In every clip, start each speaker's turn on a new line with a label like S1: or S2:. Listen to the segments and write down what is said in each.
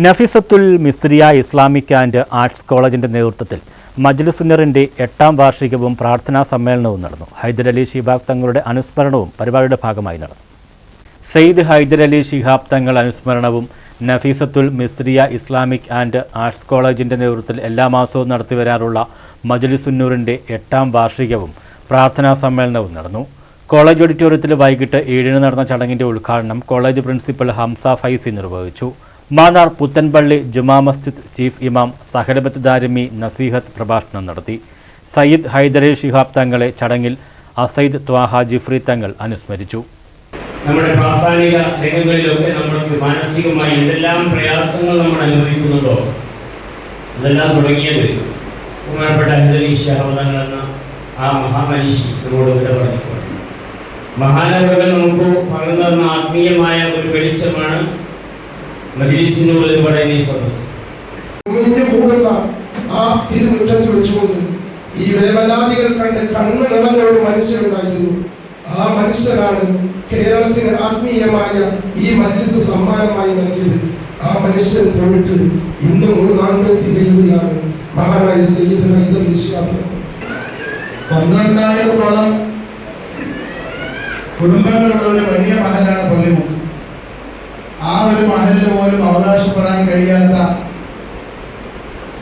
S1: Nafeesathul Misriya Islamic and arts കോളേജിന്റെ നേതൃത്വത്തിൽ മജ്ലിസുന്നറിന്റെ 8ാം വാർഷികവും പ്രാർത്ഥനാ സമ്മേളനവും നടന്നു. ഹൈദരലി ശിഹാബ് തങ്ങളുടെ അനുസ്മരണവും പരിപാടിയുടെ ഭാഗമായി നടന്നു. Sayyid Hyderali Shihab Thangal അനുസ്മരണവും Nafeesathul Misriya Islamic and arts കോളേജിന്റെ നേതൃത്വത്തിൽ എല്ലാ മാസവും നടത്തിവരാറുള്ള മജ്ലിസുന്നൂറിന്റെ 8ാം വാർഷികവും പ്രാർത്ഥനാ സമ്മേളനവും നടന്നു. കോളേജ് ഓഡിറ്റോറിയത്തിൽ വൈകിട്ട് 7-ന് നടന്ന ചടങ്ങിന്റെ ഉദ്ഘാടനം കോളേജ് പ്രിൻസിപ്പൽ ഹംസ ഫൈസി നിർവഹിച്ചു. മാന്നാർ പുത്തൻപള്ളി ജുമാ മസ്ജിദ് ചീഫ് ഇമാം സഹലബത്ത് ദാരിമി നസീഹത്ത് പ്രഭാഷണം നടത്തി. സയ്യിദ് ഹൈദരലി ശിഹാബ് തങ്ങളെ ചടങ്ങിൽ അസൈദ് ത്വാഹ ജിഫ്രി തങ്ങൾ അനുസ്മരിച്ചു.
S2: നമ്മുടെ പ്രാസ്ഥാനിക രംഗങ്ങളിലൊക്കെ നമ്മൾക്ക് മാനസികമായി എന്തെല്ലാം പ്രയാസങ്ങൾ നമ്മൾ അനുഭവിക്കുന്നുണ്ടോ അതെല്ലാം തുടങ്ങിയത് ബഹുമാനപ്പെട്ട ഹൈദരലി ശിഹാബ് തങ്ങൾ എന്ന ആ മഹാമനീഷി നമ്മോട് വിട പറഞ്ഞപ്പോൾ മഹാനവകൾ നമുക്ക് പകർന്നു തന്ന ആത്മീയമായ ഒരു വെളിച്ചമാണ് മജ്ലിസിനൂർ എന്ന് പറയുന്ന ഈ സദസ്സ്.
S3: ആ തിരുമുറ്റത്ത് വെച്ചുകൊണ്ട് ഈ വേവലാദികൾ കണ്ട് കണ്ണു നിറഞ്ഞ ഒരു മനുഷ്യനുണ്ടായിരുന്നു. ആ മനുഷ്യനാണ് കേരളത്തിന് ആത്മീയമായ ഈ മജ്ലിസ് സമ്മാനമായി നൽകിയത്. ആ മനുഷ്യൻ പോയിട്ട് ഇന്ന് 3 നാളുകൾ തികയുകയാണ്. മഹാനായ സയ്യിദ് ഹൈദരലി ശിഹാബ്
S4: 12,000-ഓളം കുടുംബങ്ങളുള്ള ഒരു വലിയ മഹലാണ് പള്ളിമുക്ക്. ആ ഒരു മഹലിന് പോലും അവകാശപ്പെടാൻ കഴിയാത്ത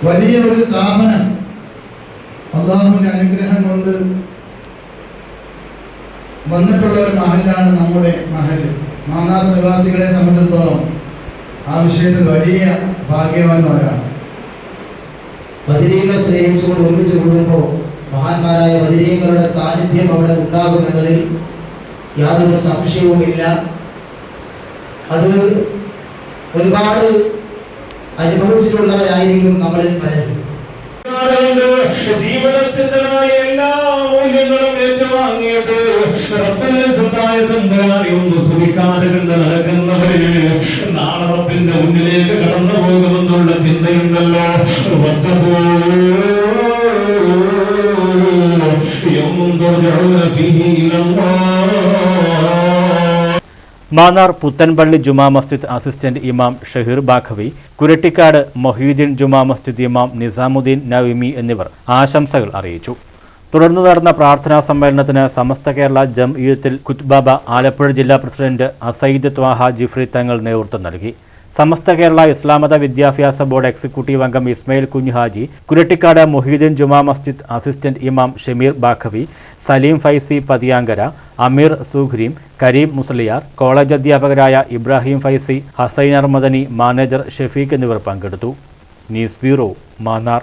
S4: വലിയ ഒരു സ്ഥാപനം അല്ലാഹുവിന്റെ അനുഗ്രഹം കൊണ്ട് വന്നിട്ടുള്ള ഒരു മഹലാണ് നമ്മുടെ മഹൽ. മാന്നാർ നിവാസികളെ സംബന്ധിച്ചിടത്തോളം ആ വിഷയത്തിൽ വലിയ ഭാഗ്യവാന്മാരാണ്.
S5: ബദരീകളെ സ്നേഹിച്ചുകൊണ്ട് ഒരുമിച്ച് കൂടുമ്പോൾ മഹാന്മാരായ ബദരീങ്ങളുടെ സാന്നിധ്യം അവിടെ ഉണ്ടാകുമെന്നതിൽ യാതൊരു സംശയവുമില്ല. അത് ഒരുപാട് അനുഭവിച്ചിട്ടുള്ളവരായിരിക്കും നമ്മളിൽ പലരും.
S2: ജീവിതത്തിൻ്റെതായ എല്ലാ മൂല്യങ്ങളും ഏറ്റുവാങ്ങിയിട്ട് നടക്കുന്നവര് നാളെ റബ്ബിന്റെ മുന്നിലേക്ക് കടന്നു പോകുമെന്നുള്ള ചിന്തയുണ്ടല്ലോ.
S1: മാന്നാർ പുത്തൻപള്ളി ജുമാ മസ്ജിദ് അസിസ്റ്റന്റ് ഇമാം ഷഹീർ ബാഖവി, കുരട്ടിക്കാട് മൊഹീദ്ദീൻ ജുമാ മസ്ജിദ് ഇമാം നിസാമുദ്ദീൻ നവിമി എന്നിവർ ആശംസകൾ അറിയിച്ചു. തുടർന്ന് നടന്ന പ്രാർത്ഥനാ സമ്മേളനത്തിന് സമസ്ത കേരള ജംഇയ്യത്തുൽ കുത്ബാബ ആലപ്പുഴ ജില്ലാ പ്രസിഡന്റ് അസൈദ് ത്വാഹ ജിഫ്രി തങ്ങൾ നേതൃത്വം നൽകി. സമസ്ത കേരള ഇസ്ലാമത വിദ്യാഭ്യാസ ബോർഡ് എക്സിക്യൂട്ടീവ് അംഗം ഇസ്മായിൽ കുഞ്ഞ് ഹാജി, കുരട്ടിക്കാട് മൊഹീദ്ദീൻ ജുമാ മസ്ജിദ് അസിസ്റ്റന്റ് ഇമാം ഷമീർ ബാഖവി, സലീം ഫൈസി പതിയാങ്കര, അമീർ സുഖ്രീം, കരീം മുസ്ലിയാർ, കോളേജ് അധ്യാപകരായ ഇബ്രാഹിം ഫൈസി, ഹസൈനർ മദനി, മാനേജർ ഷെഫീഖ് എന്നിവർ പങ്കെടുത്തു. News bureau, Mannar.